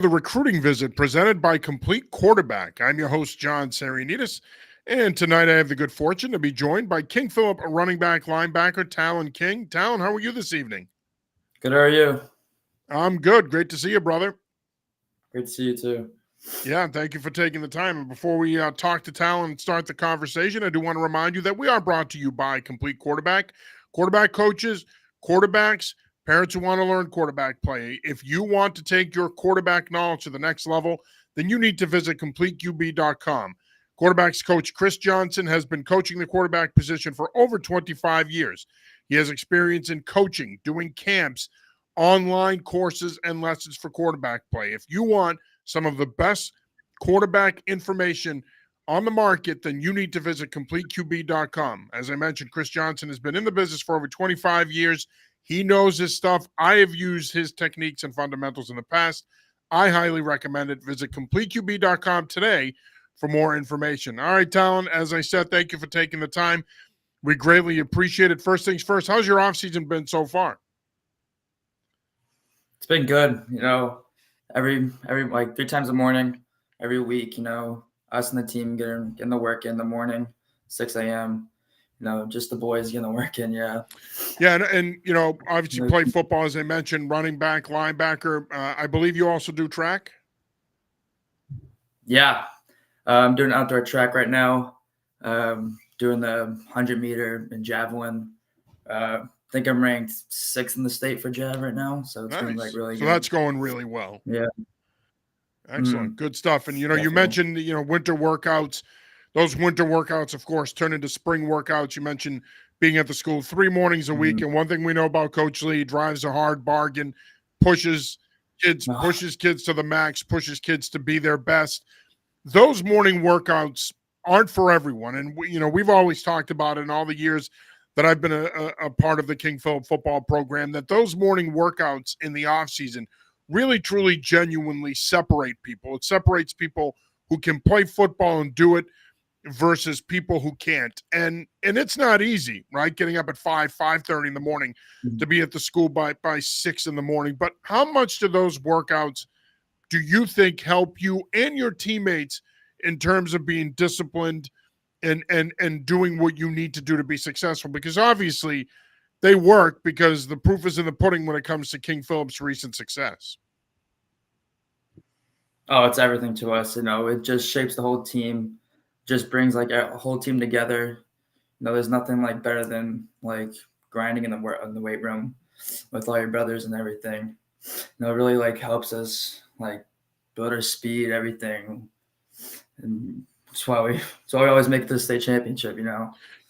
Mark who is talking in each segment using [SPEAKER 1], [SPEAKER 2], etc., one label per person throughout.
[SPEAKER 1] The recruiting visit presented by Complete Quarterback. I'm your host, John Sarianides, and tonight I have the good fortune to be joined by King Philip, running back linebacker Tallan King. Tallan, how are you this evening?
[SPEAKER 2] Good, how are you?
[SPEAKER 1] I'm good. Great to see you, brother.
[SPEAKER 2] Great to see you too.
[SPEAKER 1] Yeah, thank you for taking the time. And before we talk to Talon and start the conversation, I do want to remind you that we are brought to you by Complete Quarterback, quarterback coaches, quarterbacks, parents who want to learn quarterback play. If you want to take your quarterback knowledge to the next level, then you need to visit CompleteQB.com. Quarterbacks coach Chris Johnson has been coaching the quarterback position for over 25 years. He has experience in coaching, doing camps, online courses, and lessons for quarterback play. If you want some of the best quarterback information on the market, then you need to visit CompleteQB.com. As I mentioned, Chris Johnson has been in the business for over 25 years. He knows his stuff. I have used his techniques and fundamentals in the past. I highly recommend it. Visit CompleteQB.com today for more information. All right, Talon, as I said, thank you for taking the time. We greatly appreciate it. First things first, how's your offseason been so far?
[SPEAKER 2] It's been good. Every like 3 times a morning, every week. Us and the team getting the work in the morning, 6 a.m. Just the boys getting the work in. Yeah.
[SPEAKER 1] Yeah, and obviously you play football, as I mentioned, running back, linebacker. I believe you also do track.
[SPEAKER 2] Yeah, I'm doing outdoor track right now. Doing the 100-meter and javelin. I think I'm ranked 6th in the state for jav right now, so it's been like really good.
[SPEAKER 1] So that's going really well.
[SPEAKER 2] Yeah.
[SPEAKER 1] Excellent. Good stuff. And, you mentioned, winter workouts. Those winter workouts, of course, turn into spring workouts. You mentioned being at the school 3 mornings a week. And one thing we know about Coach Lee, drives a hard bargain, pushes kids to the max, pushes kids to be their best. Those morning workouts aren't for everyone. And, we've always talked about it in all the years that I've been a part of the King Philip football program, that those morning workouts in the offseason really, truly, genuinely separate people. It separates people who can play football and do it versus people who can't. And it's not easy, right? Getting up at 5:30 in the morning to be at the school by 6 in the morning. But how much do those workouts do you think help you and your teammates in terms of being disciplined and doing what you need to do to be successful? Because obviously they work, because the proof is in the pudding when it comes to King Philip's recent success.
[SPEAKER 2] Oh, it's everything to us. It just shapes the whole team, just brings like a whole team together. There's nothing like better than like grinding in the weight room with all your brothers and everything. It really like helps us like build our speed, everything. And that's why we always make it to the state championship,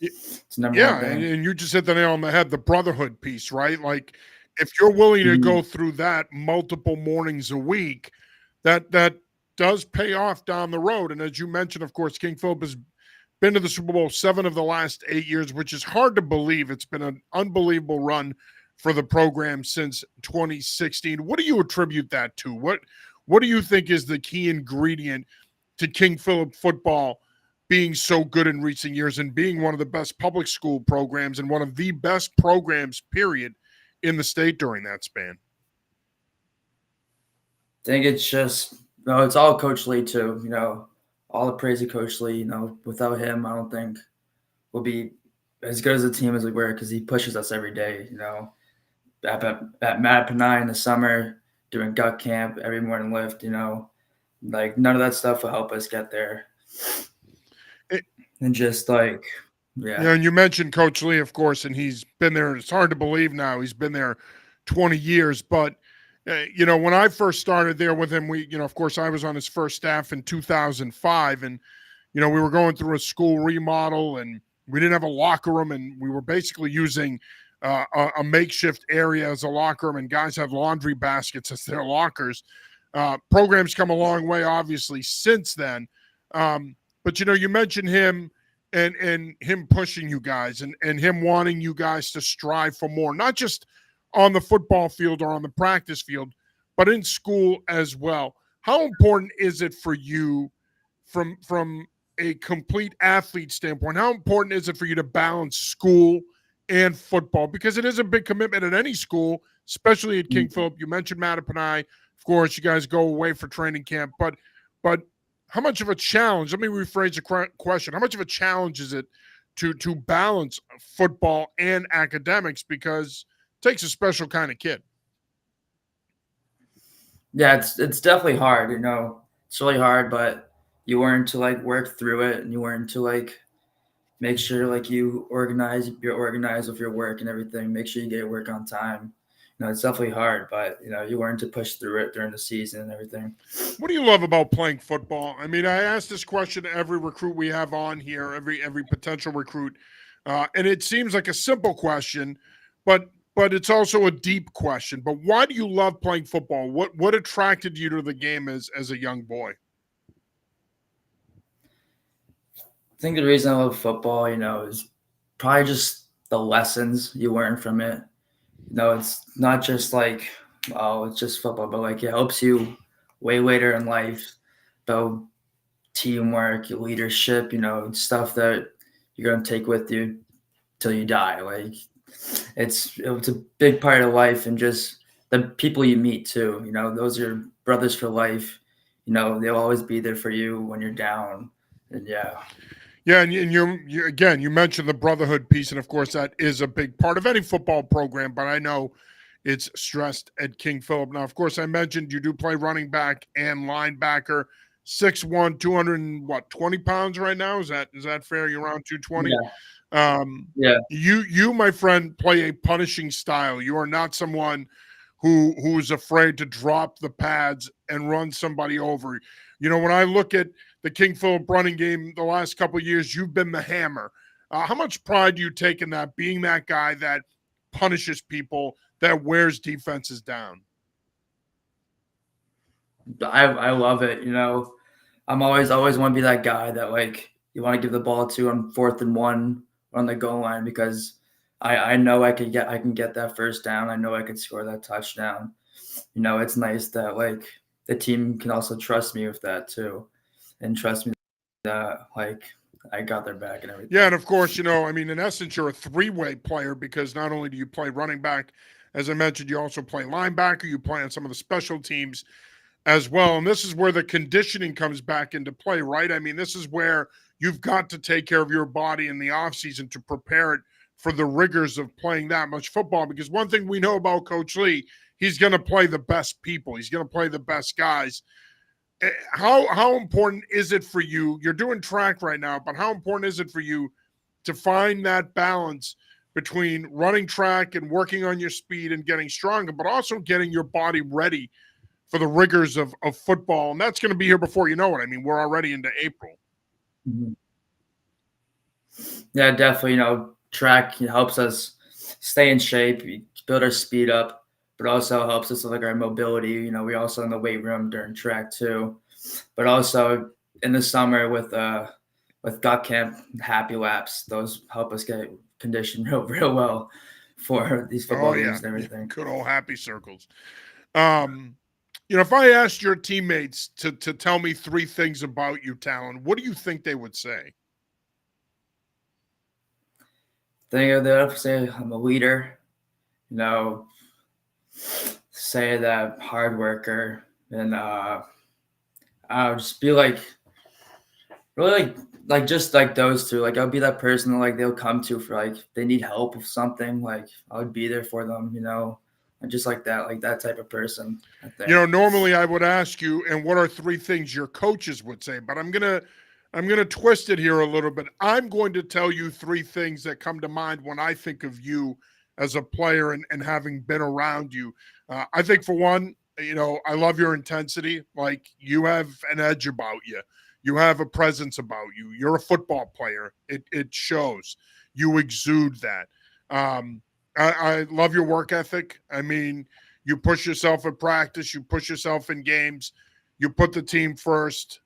[SPEAKER 2] It's number one thing.
[SPEAKER 1] And you just hit the nail on the head, the brotherhood piece, right? Like, if you're willing to go through that multiple mornings a week, that does pay off down the road. And as you mentioned, of course, King Philip has been to the Super Bowl 7 of the last 8 years, which is hard to believe. It's been an unbelievable run for the program since 2016. What do you attribute that to? What do you think is the key ingredient to King Philip football being so good in recent years and being one of the best public school programs and one of the best programs, period, in the state during that span?
[SPEAKER 2] I think it's just, it's all Coach Lee too, all the praise of Coach Lee. Without him, I don't think we'll be as good as a team as we were, because he pushes us every day, at Mad Panay in the summer, doing gut camp, every morning lift, like none of that stuff will help us get there. And just like, yeah.
[SPEAKER 1] And you mentioned Coach Lee, of course, and he's been there. It's hard to believe now he's been there 20 years. But, when I first started there with him, of course, I was on his first staff in 2005. And, we were going through a school remodel, and we didn't have a locker room. And we were basically using a makeshift area as a locker room, and guys had laundry baskets as their lockers. Programs come a long way, obviously, since then. But, you mentioned him and him pushing you guys and him wanting you guys to strive for more, not just on the football field or on the practice field, but in school as well. How important is it for you from a complete athlete standpoint? How important is it for you to balance school and football? Because it is a big commitment at any school, especially at King Philip. You mentioned Mattapanai, Of course, you guys go away for training camp, but how much of a challenge? Let me rephrase the question. How much of a challenge is it to balance football and academics, because it takes a special kind of kid?
[SPEAKER 2] Yeah, it's definitely hard. It's really hard, but you learn to like work through it, and you learn to like make sure like you're organized with your work and everything. Make sure you get your work on time. It's definitely hard, but you learn to push through it during the season and everything.
[SPEAKER 1] What do you love about playing football? I mean, I ask this question to every recruit we have on here, every potential recruit, and it seems like a simple question, but it's also a deep question. But why do you love playing football? What attracted you to the game as a young boy?
[SPEAKER 2] I think the reason I love football, is probably just the lessons you learn from it. It's not just like, oh, it's just football, but like it helps you way later in life build teamwork, leadership, stuff that you're gonna take with you till you die. Like it's a big part of life, and just the people you meet too. Those are brothers for life. They'll always be there for you when you're down. And yeah.
[SPEAKER 1] Yeah, and you again, you mentioned the brotherhood piece, and of course that is a big part of any football program. But I know it's stressed at King Philip. Now, of course, I mentioned you do play running back and linebacker. 6'1", 20 pounds right now. Is that fair? You're around 220.
[SPEAKER 2] Yeah.
[SPEAKER 1] Um,
[SPEAKER 2] Yeah.
[SPEAKER 1] you, my friend, play a punishing style. You are not someone who is afraid to drop the pads and run somebody over. When I look at the King Philip running game the last couple of years, you've been the hammer. How much pride do you take in that, being that guy that punishes people, that wears defenses down?
[SPEAKER 2] I love it. I'm always want to be that guy that like you want to give the ball to on 4th and 1 on the goal line, because I know I can get that first down. I know I could score that touchdown. It's nice that like the team can also trust me with that too, and trust me that like I got their back and everything.
[SPEAKER 1] Yeah, and of course, I mean, in essence, you're a three-way player, because not only do you play running back, as I mentioned, you also play linebacker, you play on some of the special teams as well. And this is where the conditioning comes back into play, right? I mean, this is where you've got to take care of your body in the offseason to prepare it for the rigors of playing that much football. Because one thing we know about Coach Lee, he's going to play the best people. He's going to play the best guys. How important is it for you? You're doing track right now, but how important is it for you to find that balance between running track and working on your speed and getting stronger, but also getting your body ready for the rigors of football? And that's going to be here before you know it. I mean, we're already into April.
[SPEAKER 2] Mm-hmm. Yeah, definitely. Track helps us stay in shape, build our speed up, but also helps us with like our mobility. We also in the weight room during track too, but also in the summer with gut camp, happy laps. Those help us get conditioned real well for these football games and everything.
[SPEAKER 1] Good old happy circles. If I asked your teammates to tell me 3 things about you, Tallan, what do you think they would say?
[SPEAKER 2] They'll say I'm a leader, say that hard worker, and I'll just be like really like just like those two. Like I'll be that person that like they'll come to for like they need help with something. Like I would be there for them, and just like that type of person. I think.
[SPEAKER 1] Normally I would ask you, and what are 3 things your coaches would say? But I'm gonna twist it here a little bit. I'm going to tell you 3 things that come to mind when I think of you as a player and having been around you. I think for one, I love your intensity. Like, you have an edge about you. You have a presence about you. You're a football player. It shows. You exude that. I love your work ethic. I mean, you push yourself at practice. You push yourself in games. You put the team first.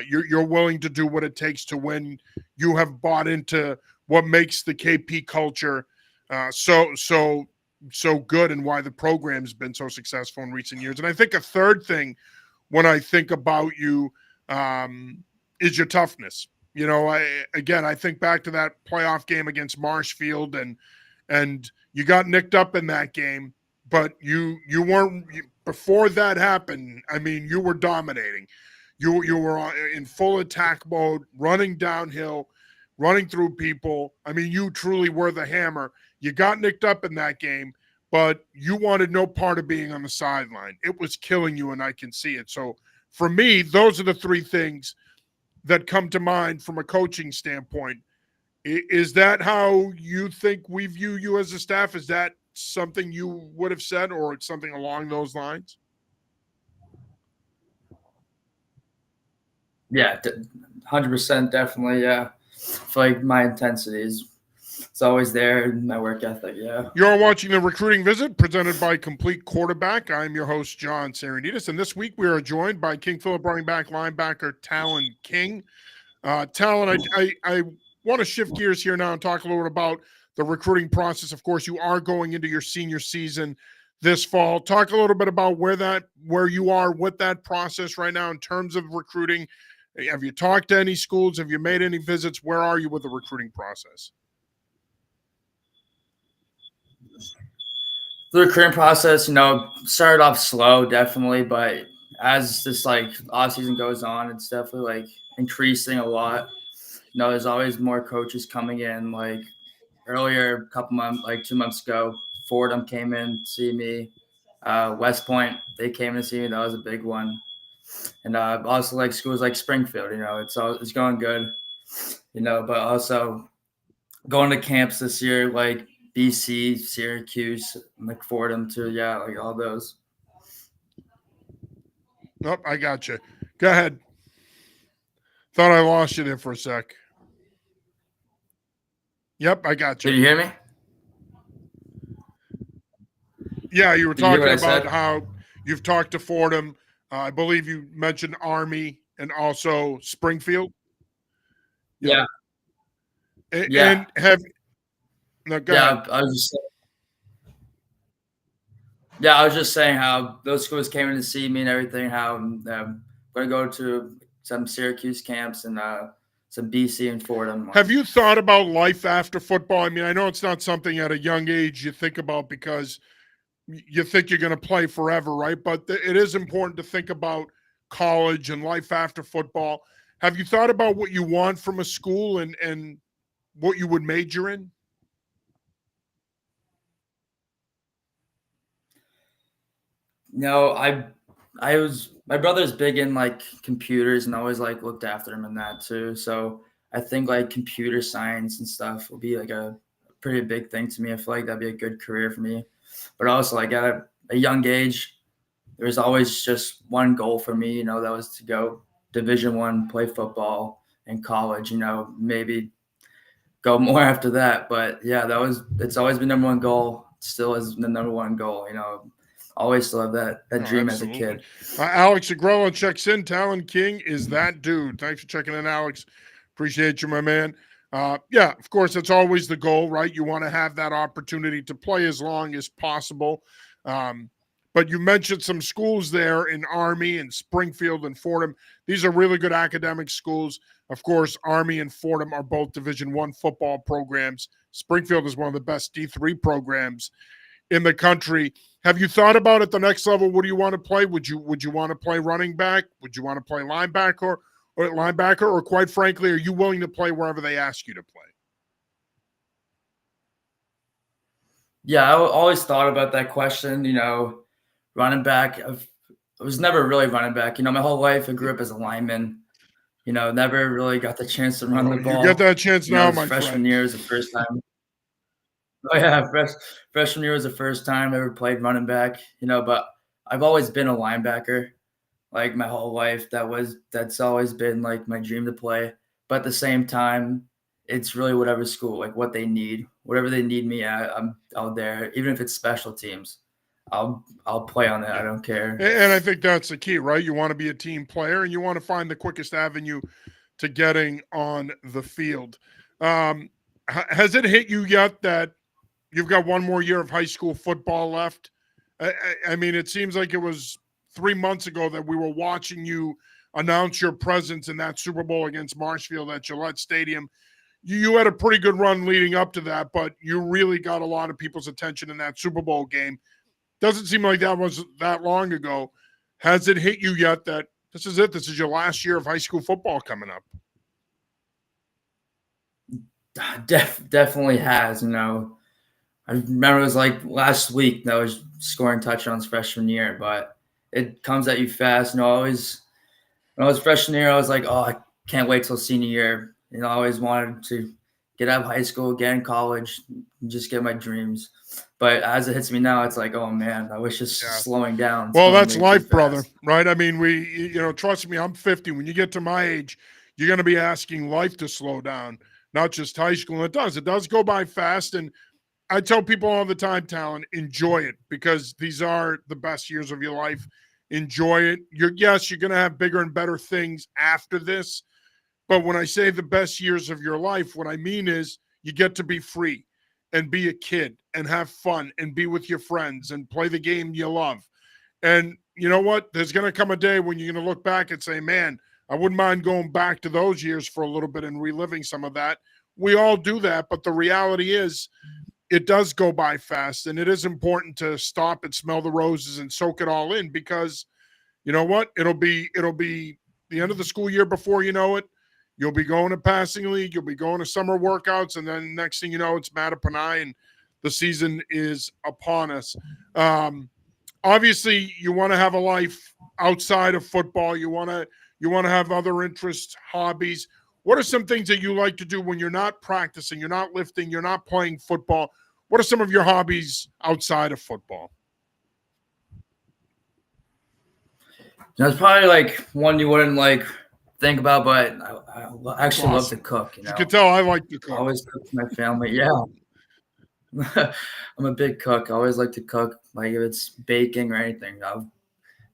[SPEAKER 1] You're willing to do what it takes to win. You have bought into what makes the KP culture so good, and why the program's been so successful in recent years. And I think a third thing when I think about you is your toughness. I think back to that playoff game against Marshfield, and you got nicked up in that game, but you weren't before that happened, I mean, you were dominating. You were in full attack mode, running downhill, running through people. I mean, you truly were the hammer. You got nicked up in that game, but you wanted no part of being on the sideline. It was killing you, and I can see it. So for me, those are the three things that come to mind from a coaching standpoint. Is that how you think we view you as a staff? Is that something you would have said, or it's something along those lines?
[SPEAKER 2] Yeah, 100%, definitely. Yeah, I feel like my intensity is it's always there. My work ethic. Yeah.
[SPEAKER 1] You're watching the Recruiting Visit presented by Complete Quarterback. I'm your host, John Sarandidis, and this week we are joined by King Philip running back linebacker Tallan King. Tallan, I want to shift gears here now and talk a little bit about the recruiting process. Of course, you are going into your senior season this fall. Talk a little bit about where you are with that process right now in terms of recruiting. Have you talked to any schools? Have you made any visits? Where are you with the recruiting process?
[SPEAKER 2] The recruiting process, started off slow, definitely, but as this off season goes on, it's definitely increasing a lot. There's always more coaches coming in. Like earlier, a couple months, 2 months ago, Fordham came in to see me. West Point, they came to see me. That was a big one. And also schools like Springfield. It's going good. But also going to camps this year, like BC, Syracuse, Fordham too. Yeah, all those.
[SPEAKER 1] Nope, I got you. Go ahead. Thought I lost you there for a sec. Yep, I got you.
[SPEAKER 2] Did you hear me?
[SPEAKER 1] Yeah, you were talking about how you've talked to Fordham. I believe you mentioned Army and also Springfield.
[SPEAKER 2] Yeah.
[SPEAKER 1] And have no, go ahead.
[SPEAKER 2] I was just saying how those schools came in to see me and everything. How I'm going to go to some Syracuse camps and some BC and Fordham.
[SPEAKER 1] Have you thought about life after football? I mean, I know it's not something at a young age you think about because you think you're going to play forever, right? But it is important to think about college and life after football. Have you thought about what you want from a school and what you would major in?
[SPEAKER 2] No, my brother's big in computers and always looked after him in that too. So I think computer science and stuff will be a pretty big thing to me. I feel like that'd be a good career for me. But also at a young age, there was always just one goal for me, that was to go Division I, play football in college, maybe go more after that. But yeah, it's always been number one goal. Still is the number one goal, always still have that dream
[SPEAKER 1] absolutely.
[SPEAKER 2] as a kid.
[SPEAKER 1] Alex Agrella checks in. Tallan King is that dude. Thanks for checking in, Alex. Appreciate you, my man. Yeah, of course, that's always the goal, right? You want to have that opportunity to play as long as possible. But you mentioned some schools there in Army and Springfield and Fordham. These are really good academic schools. Of course, Army and Fordham are both Division I football programs. Springfield is one of the best D3 programs in the country. Have you thought about at the next level, what do you want to play? Would you want to play running back? Would you want to play linebacker? Or quite frankly, are you willing to play wherever they ask you to play?
[SPEAKER 2] Yeah, I always thought about that question. Running back. I was never really running back. My whole life I grew up as a lineman. Never really got the chance to run the ball.
[SPEAKER 1] You get that chance now, my
[SPEAKER 2] freshman
[SPEAKER 1] friend.
[SPEAKER 2] year was the first time. Oh yeah, freshman year was the first time I ever played running back. But I've always been a linebacker. My whole life, that's always been my dream to play. But at the same time, it's really whatever school, what they need, whatever they need me at, I'm out there. Even if it's special teams, I'll play on it. I don't care.
[SPEAKER 1] And I think that's the key, right? You want to be a team player and you want to find the quickest avenue to getting on the field. Has it hit you yet that you've got one more year of high school football left? I mean, it seems like it was 3 months ago that we were watching you announce your presence in that Super Bowl against Marshfield at Gillette Stadium. You had a pretty good run leading up to that, but you really got a lot of people's attention in that Super Bowl game. doesn't seem like that was that long ago. Has it hit you yet that this is it? This is your last year of high school football coming up.
[SPEAKER 2] Definitely has. I remember it was like last week that I was scoring touchdowns freshman year, but it comes at you fast. Always when I was freshman year, I was like, oh, I can't wait till senior year. I always wanted to get out of high school, get in college, and just get my dreams. But as it hits me now, it's like, oh man, I wish it's slowing down. It's
[SPEAKER 1] well,
[SPEAKER 2] going
[SPEAKER 1] that's
[SPEAKER 2] way too
[SPEAKER 1] life,
[SPEAKER 2] fast.
[SPEAKER 1] brother. Right? I mean, trust me, I'm 50. When you get to my age, you're going to be asking life to slow down, not just high school. And it does go by fast. And I tell people all the time, Tallan, enjoy it, because these are the best years of your life. Enjoy it. You're going to have bigger and better things after this. But when I say the best years of your life, what I mean is you get to be free and be a kid and have fun and be with your friends and play the game you love. And you know what? There's going to come a day when you're going to look back and say, man, I wouldn't mind going back to those years for a little bit and reliving some of that. We all do that. But the reality is, it does go by fast, and it is important to stop and smell the roses and soak it all in, because you know what? It'll be the end of the school year before you know it. You'll be going to passing league, you'll be going to summer workouts, and then next thing you know, it's Mattapani, and the season is upon us. Obviously, you want to have a life outside of football. You want to have other interests, hobbies. What are some things that you like to do when you're not practicing, you're not lifting, you're not playing football? What are some of your hobbies outside of football?
[SPEAKER 2] That's probably like one you wouldn't like think about, but I actually love to cook.
[SPEAKER 1] You can tell I like to cook.
[SPEAKER 2] I always cook for my family. Yeah. I'm a big cook. I always like to cook. Like if it's baking or anything, I'll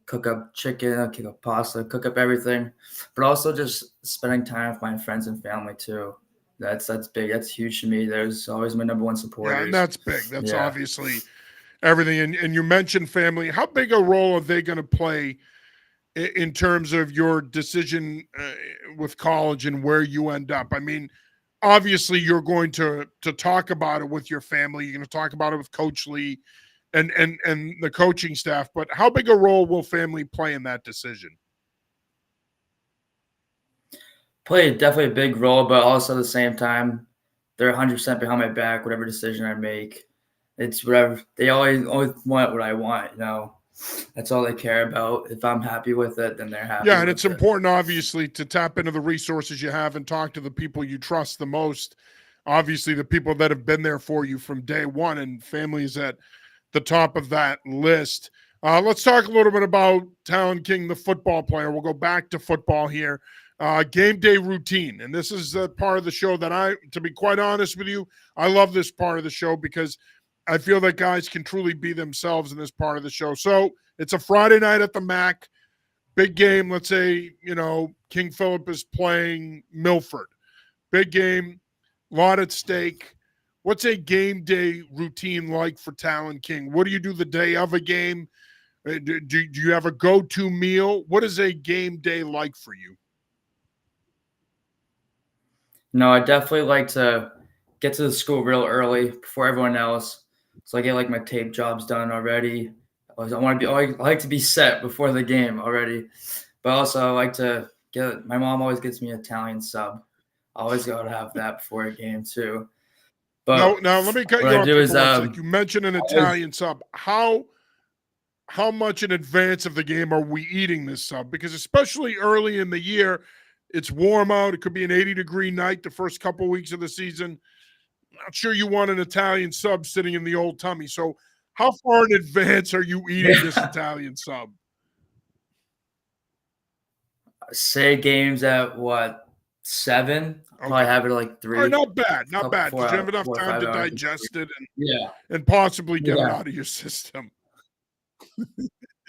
[SPEAKER 2] cook up chicken, I'll cook up pasta, cook up everything. But also just spending time with my friends and family too. That's big. That's huge to me. There's always my number one supporters.
[SPEAKER 1] Yeah, and that's big. That's obviously everything. And you mentioned family. How big a role are they going to play in terms of your decision with college and where you end up? I mean, obviously you're going to talk about it with your family. You're going to talk about it with Coach Lee and the coaching staff. But how big a role will family play in that decision?
[SPEAKER 2] Play definitely a big role, but also at the same time, they're 100% behind my back. Whatever decision I make, it's whatever. They always want what I want. That's all they care about. If I'm happy with it, then they're happy.
[SPEAKER 1] Yeah, and it's important, obviously, to tap into the resources you have and talk to the people you trust the most. Obviously, the people that have been there for you from day one, and family is at the top of that list. Let's talk a little bit about Tallan King, the football player. We'll go back to football here. Game day routine. And this is the part of the show that to be quite honest with you, I love this part of the show because I feel that guys can truly be themselves in this part of the show. So it's a Friday night at the MAC. Big game. Let's say, King Philip is playing Milford. Big game, lot at stake. What's a game day routine like for Tallan King? What do you do the day of a game? Do you have a go-to meal? What is a game day like for you?
[SPEAKER 2] No, I definitely like to get to the school real early before everyone else. So I get like my tape jobs done already. I like to be set before the game already. But also I like to my mom always gets me an Italian sub. I always got to have that before a game too. But
[SPEAKER 1] now let me cut you off for 1 sec. You mentioned an Italian sub. How much in advance of the game are we eating this sub? Because especially early in the year, it's warm out. It could be an 80-degree night the first couple of weeks of the season. Not sure you want an Italian sub sitting in the old tummy. So how far in advance are you eating this Italian sub?
[SPEAKER 2] Say games at what, 7? Okay. Probably have it at like 3.
[SPEAKER 1] All right, not bad. Not bad. Did you have enough time to digest it and possibly get it out of your system?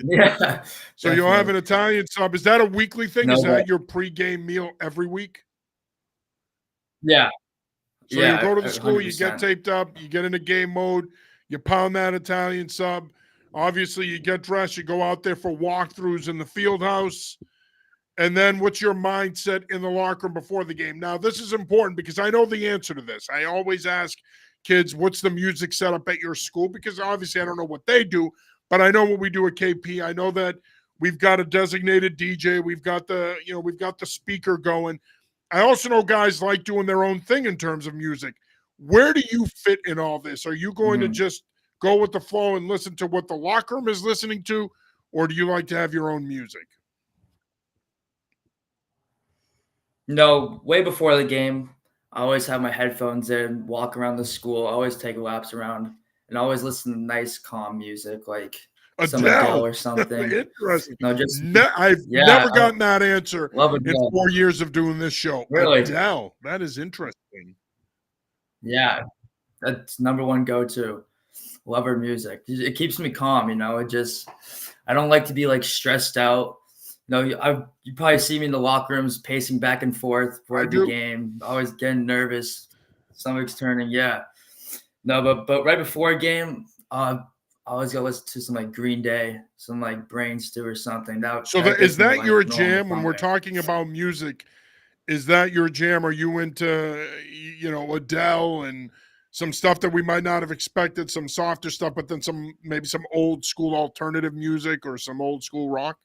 [SPEAKER 2] Yeah.
[SPEAKER 1] So you'll have an Italian sub. Is that a weekly thing? No, is that your pregame meal every week?
[SPEAKER 2] Yeah.
[SPEAKER 1] So you go to the school, 100%. You get taped up, you get into game mode, you pound that Italian sub. Obviously, you get dressed, you go out there for walkthroughs in the field house. And then what's your mindset in the locker room before the game? Now, this is important because I know the answer to this. I always ask kids, what's the music setup at your school? Because obviously I don't know what they do. but I know what we do at KP. I know that we've got a designated DJ. We've got the speaker going. I also know guys like doing their own thing in terms of music. Where do you fit in all this? Are you going to
[SPEAKER 2] Mhm.
[SPEAKER 1] just go with the flow and listen to what the locker room is listening to, or do you like to have your own music?
[SPEAKER 2] No, way before the game, I always have my headphones in, walk around the school, always take laps around, and always listen to nice, calm music like some Adele
[SPEAKER 1] Adele.
[SPEAKER 2] or something.
[SPEAKER 1] Interesting.
[SPEAKER 2] No, just
[SPEAKER 1] I've
[SPEAKER 2] yeah,
[SPEAKER 1] never
[SPEAKER 2] I
[SPEAKER 1] gotten that answer
[SPEAKER 2] love
[SPEAKER 1] in
[SPEAKER 2] Adele.
[SPEAKER 1] 4 years of doing this show.
[SPEAKER 2] Really?
[SPEAKER 1] Adele. That is interesting.
[SPEAKER 2] Yeah, that's number one go-to. Love her music. It keeps me calm, It just I don't like to be like stressed out. You probably see me in the locker rooms pacing back and forth for
[SPEAKER 1] I
[SPEAKER 2] every
[SPEAKER 1] do.
[SPEAKER 2] game, always getting nervous, stomach's turning. Yeah, no, but right before a game, I always go listen to some like Green Day, some like Brain Stew or something.
[SPEAKER 1] So
[SPEAKER 2] That
[SPEAKER 1] is
[SPEAKER 2] gets me
[SPEAKER 1] that your
[SPEAKER 2] like normal
[SPEAKER 1] jam when we're
[SPEAKER 2] pumping.
[SPEAKER 1] talking about music? Is that your jam? Are you into Adele and some stuff that we might not have expected, some softer stuff, but then maybe some old school alternative music or some old school rock?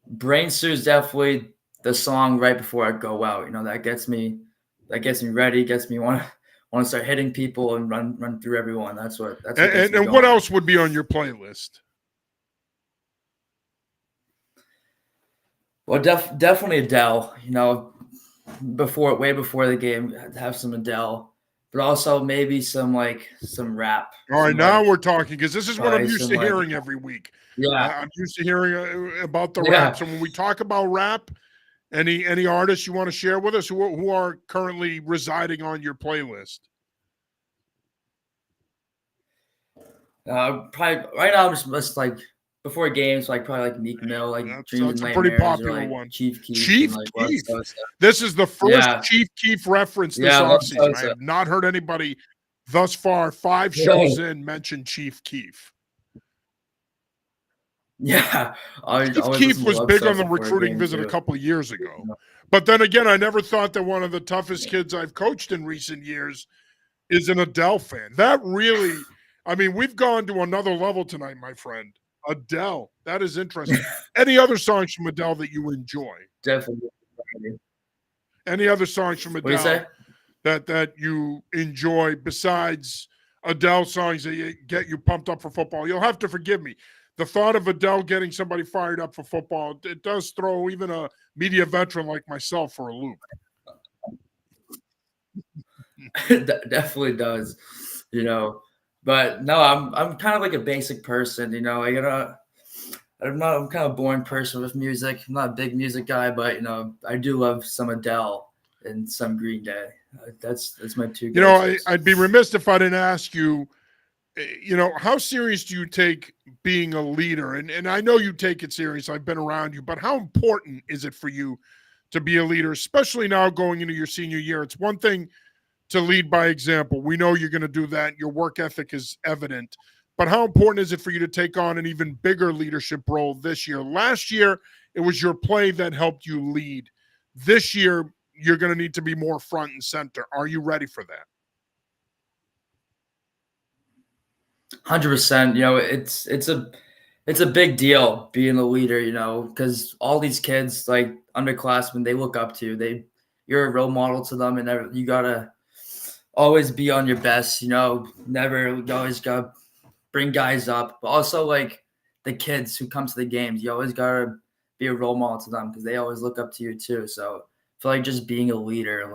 [SPEAKER 2] Brain Stew is definitely the song right before I go out. That gets me ready, gets me want to start hitting people and run through everyone. That's what
[SPEAKER 1] And,
[SPEAKER 2] gets
[SPEAKER 1] and
[SPEAKER 2] me
[SPEAKER 1] and what
[SPEAKER 2] going.
[SPEAKER 1] else would be on your playlist?
[SPEAKER 2] Well, definitely Adele. Way before the game, have some Adele, but also maybe some rap,
[SPEAKER 1] All right,
[SPEAKER 2] some
[SPEAKER 1] now
[SPEAKER 2] like
[SPEAKER 1] we're talking because this is what I'm
[SPEAKER 2] probably
[SPEAKER 1] used
[SPEAKER 2] some
[SPEAKER 1] to
[SPEAKER 2] like
[SPEAKER 1] hearing every week.
[SPEAKER 2] yeah
[SPEAKER 1] I'm used to hearing about the rap.
[SPEAKER 2] yeah.
[SPEAKER 1] So when we talk about rap, any artists you want to share with us who are currently residing on your playlist?
[SPEAKER 2] Probably right now I'm just like before games, like probably like Meek Mill, like Dreams and
[SPEAKER 1] That's a pretty
[SPEAKER 2] Nightmares, or
[SPEAKER 1] popular
[SPEAKER 2] like
[SPEAKER 1] one.
[SPEAKER 2] Chief Keef and
[SPEAKER 1] Chief
[SPEAKER 2] like Blood
[SPEAKER 1] Keef.
[SPEAKER 2] Sosa.
[SPEAKER 1] This is the first
[SPEAKER 2] Yeah,
[SPEAKER 1] Chief Keef reference this
[SPEAKER 2] yeah, Blood
[SPEAKER 1] offseason. I
[SPEAKER 2] Sosa.
[SPEAKER 1] have not heard anybody thus far, 5 shows in, mention Chief Keef.
[SPEAKER 2] Yeah, I
[SPEAKER 1] Chief
[SPEAKER 2] always
[SPEAKER 1] Keef
[SPEAKER 2] listen to
[SPEAKER 1] was
[SPEAKER 2] Love
[SPEAKER 1] big on the
[SPEAKER 2] Sosa for a
[SPEAKER 1] recruiting
[SPEAKER 2] game
[SPEAKER 1] visit a
[SPEAKER 2] too.
[SPEAKER 1] couple of years ago. But then again, I never thought that one of the toughest kids I've coached in recent years is an Adele fan. That really, I mean, we've gone to another level tonight, my friend. Adele. That is interesting. Any other songs from Adele that you enjoy?
[SPEAKER 2] Definitely.
[SPEAKER 1] Any other songs from
[SPEAKER 2] What do you
[SPEAKER 1] Adele
[SPEAKER 2] say?
[SPEAKER 1] that you enjoy besides Adele songs that get you pumped up for football? You'll have to forgive me. The thought of Adele getting somebody fired up for football, it does throw even a media veteran like myself for a loop.
[SPEAKER 2] Definitely does, you know. But no, I'm kind of like a basic person, I'm kind of a boring person with music. I'm not a big music guy, but I do love some Adele and some Green Day. That's my two go tos.
[SPEAKER 1] I'd be remiss if I didn't ask you, how serious do you take being a leader? And I know you take it serious. I've been around you, but how important is it for you to be a leader, especially now going into your senior year? It's one thing to lead by example. We know you're going to do that. Your work ethic is evident. But how important is it for you to take on an even bigger leadership role this year? Last year, it was your play that helped you lead. This year, you're going to need to be more front and center. Are you ready for that?
[SPEAKER 2] 100%. It's a big deal being a leader. Because all these kids like underclassmen, they look up to you. You're a role model to them, and you gotta always be on your best. You always gotta bring guys up, but also like the kids who come to the games, you always gotta be a role model to them because they always look up to you too. So I feel like just being a leader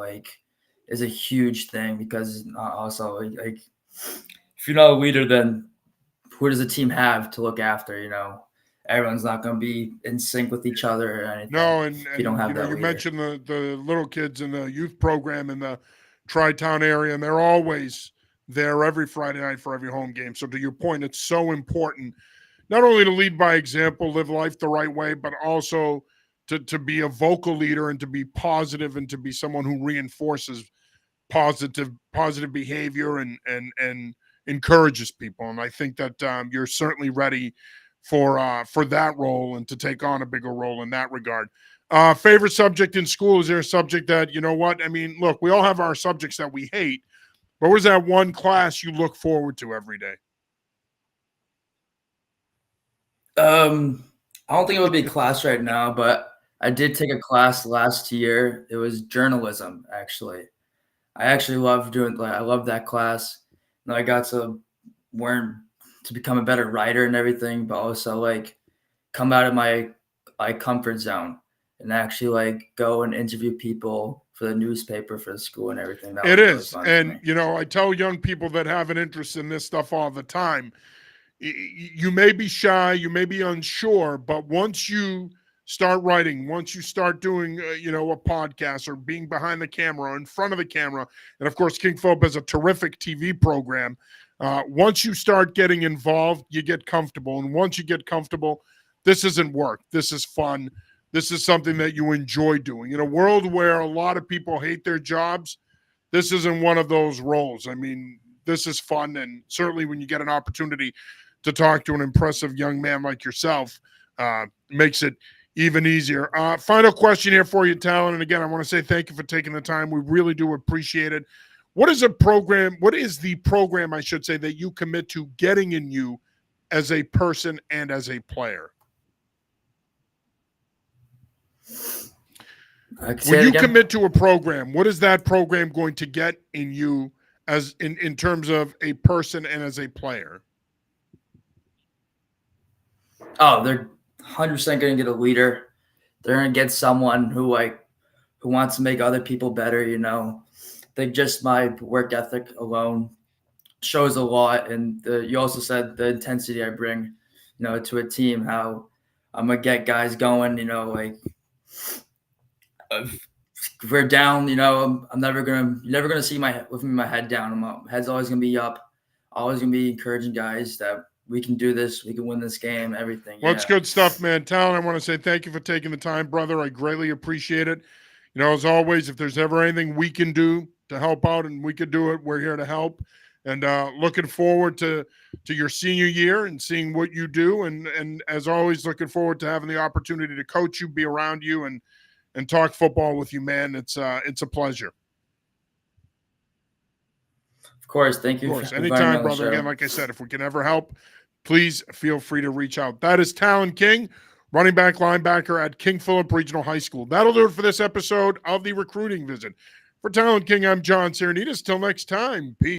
[SPEAKER 2] is a huge thing because also like if you're not a leader, then who does the team have to look after? Everyone's not going to be in sync with each other or anything
[SPEAKER 1] No,
[SPEAKER 2] if you don't have that
[SPEAKER 1] you
[SPEAKER 2] leader.
[SPEAKER 1] mentioned the little kids in the youth program in the Tri-Town area, and they're always there every Friday night for every home game. So to your point, it's so important not only to lead by example, live life the right way, but also to be a vocal leader and to be positive and to be someone who reinforces positive behavior and encourages people. And I think that you're certainly ready for that role and to take on a bigger role in that regard. Favorite subject in school? Is there a subject that you know what? I mean, look, we all have our subjects that we hate, but what is that one class you look forward to every day?
[SPEAKER 2] I don't think it would be class right now, but I did take a class last year. It was journalism, actually. I actually love doing like I love that class. You know, I got to learn to become a better writer and everything, but also like come out of my like comfort zone and actually like go and interview people for the newspaper for the school and everything. That
[SPEAKER 1] It
[SPEAKER 2] was really
[SPEAKER 1] is.
[SPEAKER 2] fun for
[SPEAKER 1] And,
[SPEAKER 2] me.
[SPEAKER 1] I tell young people that have an interest in this stuff all the time, you may be shy, you may be unsure, but once you start writing, once you start doing, a podcast or being behind the camera or in front of the camera, and of course, King Philip has a terrific TV program. Once you start getting involved, you get comfortable. And once you get comfortable, this isn't work. This is fun. This is something that you enjoy doing. In a world where a lot of people hate their jobs, this isn't one of those roles. I mean, this is fun. And certainly when you get an opportunity to talk to an impressive young man like yourself, makes it even easier. Final question here for you, Tallan. And again, I want to say thank you for taking the time. We really do appreciate it. What is the program, I should say, that you commit to getting in you as a person and as a player? When you commit to a program, what is that program going to get in you as in terms of a person and as a player?
[SPEAKER 2] Oh, they're 100% going to get a leader. They're going to get someone who wants to make other people better. I think just my work ethic alone shows a lot. And you also said the intensity I bring, to a team, how I'm going to get guys going, if we're down, I'm never you're never gonna see my head down. My head's always gonna be up. Always gonna be encouraging guys that we can do this, we can win this game, everything.
[SPEAKER 1] Well, it's good stuff, man. Tallan, I want to say thank you for taking the time, brother. I greatly appreciate it. As always, if there's ever anything we can do to help out and we could do it, we're here to help. And looking forward to your senior year and seeing what you do. And as always, looking forward to having the opportunity to coach you, be around you, and talk football with you, man. It's a pleasure.
[SPEAKER 2] Of course, thank you.
[SPEAKER 1] Of course, anytime, brother. Again, like I said, if we can ever help, please feel free to reach out. That is Tallan King, running back linebacker at King Philip Regional High School. That'll do it for this episode of the Recruiting Visit. For Tallan King, I'm John Serenitas. Till next time, peace.